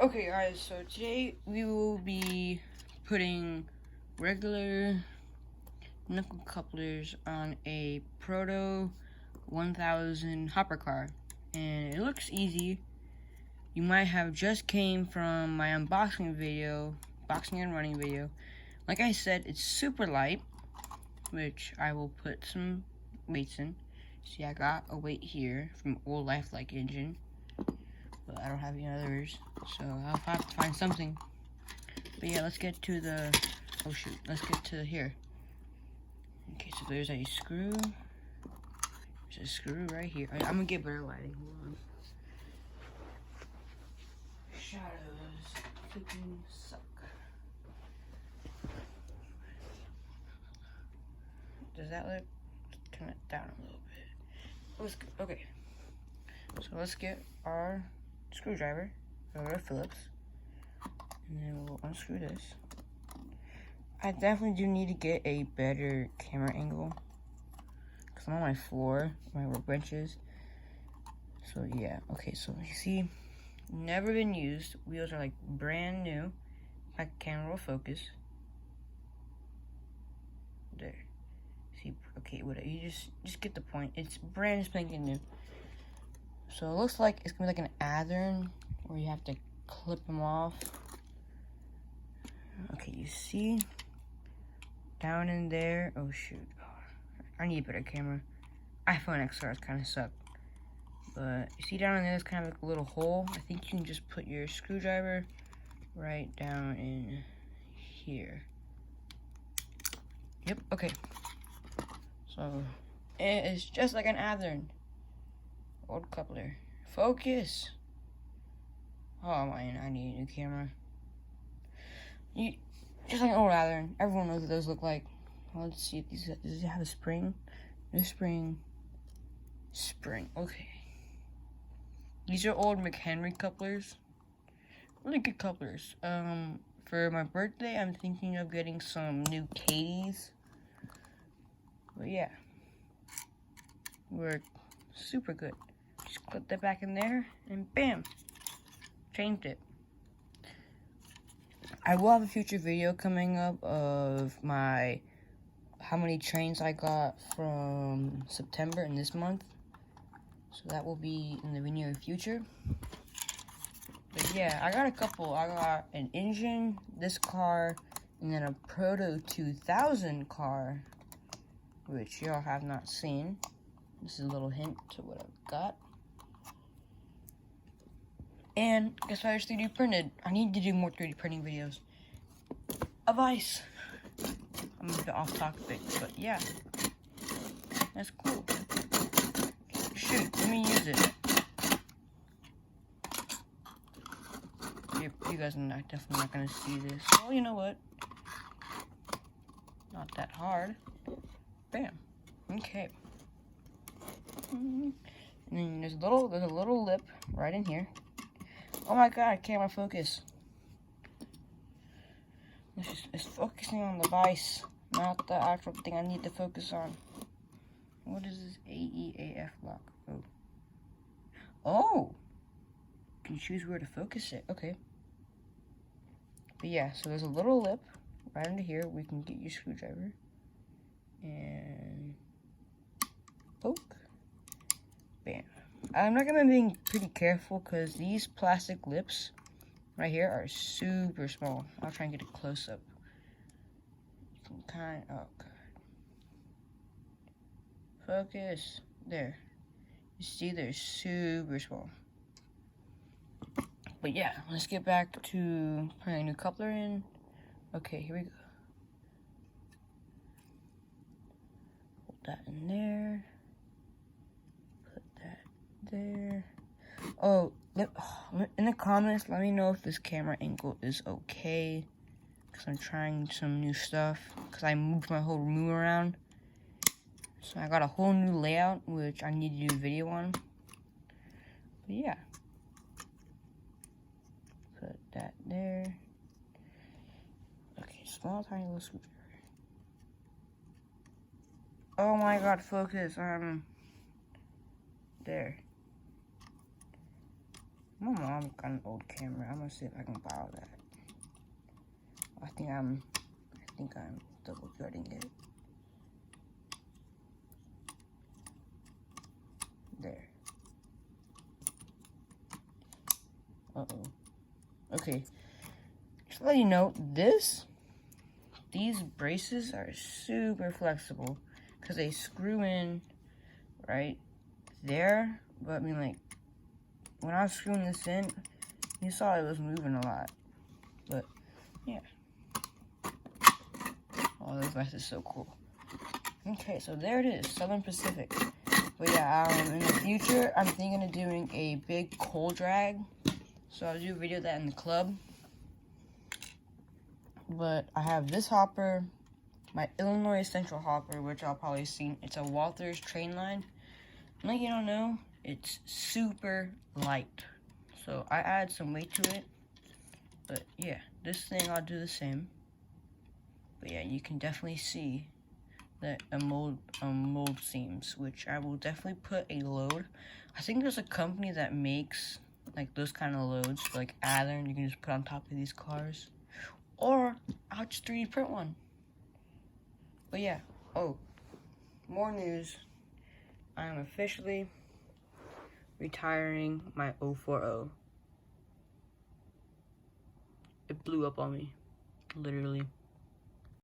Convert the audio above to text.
Okay guys, so today we will be putting regular nickel couplers on a Proto 1000 hopper car, and it looks easy. You might have just came from my unboxing video, boxing and running video. Like I said, it's super light, which I will put some weights in. See, I got a weight here from Old Lifelike engine, but I don't have any others, so I'll have to find something. But yeah, let's get to the, oh shoot, let's get to here. Okay, so there's a screw. There's a screw right here. I'm gonna get better lighting, hold on. Shadows freaking suck. Does that look? Turn it down a little bit. Okay, so let's get our screwdriver, or Phillips, and then we'll unscrew this. I definitely do need to get a better camera angle, because I'm on my floor, my workbenches. So yeah, okay, so you see, never been used. Wheels are like brand new. Back camera will focus. There. See, okay, whatever. You just get the point. It's brand spanking new. So it looks like it's gonna be like an adern where you have to clip them off. Okay, you see down in there. Oh shoot, I need a better camera. iPhone XRs kind of suck. But you see down in there, there's kind of like a little hole. I think you can just put your screwdriver right down in here. Yep, okay. So it's just like an adern. Old coupler. Focus. Oh man, I need a new camera. Just like an old adern. Everyone knows what those look like. Well, let's see if these does it have a spring? No spring. Spring. Okay. These are old McHenry couplers. Really good couplers. For my birthday, I'm thinking of getting some new Katie's. But yeah, work super good. Just clip that back in there, and bam, changed it. I will have a future video coming up of how many trains I got from September in this month. So that will be in the near future. But yeah, I got a couple. I got an engine, this car, and then a Proto 2000 car, which y'all have not seen. This is a little hint to what I've got. And guess what I just 3D printed? I need to do more 3D printing videos of ice. I'm a bit off topic, but yeah, that's cool. Shoot, let me use it. You guys are definitely not gonna see this. Well, you know what? Not that hard. Bam. Okay. And then there's a little lip right in here. Oh my god, camera focus. It's focusing on the vice, not the actual thing I need to focus on. What is this AEAF lock? Oh. Oh! You can choose where to focus it. Okay. But yeah, so there's a little lip right under here where you can get your screwdriver. And poke. Bam. I'm not being pretty careful because these plastic lips right here are super small. I'll try and get a close up. You can oh god. Focus. There. You see they're super small. But yeah, let's get back to putting a new coupler in. Okay, here we go. Put that in there. Put that there. Oh, in the comments, let me know if this camera angle is okay. Because I'm trying some new stuff. Because I moved my whole room around. So I got a whole new layout, which I need to do a video on. But yeah. Put that there. Okay, small, tiny little screwdriver. Oh my god, focus. There. My mom got an old camera. I'm gonna see if I can borrow that. I think I'm double threading it. There. Uh-oh. Okay. Just to let you know, these braces are super flexible because they screw in right there. But I mean, like, when I was screwing this in, you saw it was moving a lot. But yeah. Oh, this vest is so cool. Okay, so there it is, Southern Pacific. But yeah, in the future, I'm thinking of doing a big coal drag. So I'll do a video of that in the club. But I have this hopper, my Illinois Central hopper, which I'll probably see. It's a Walther's train line. And like you don't know, it's super light. So I add some weight to it. But yeah, this thing I'll do the same. But yeah, you can definitely see that a mold seams, which I will definitely put a load. I think there's a company that makes like those kind of loads, like iron you can just put on top of these cars. Or I'll just 3D print one. But yeah, oh, more news. I am officially retiring my 040. It blew up on me, literally.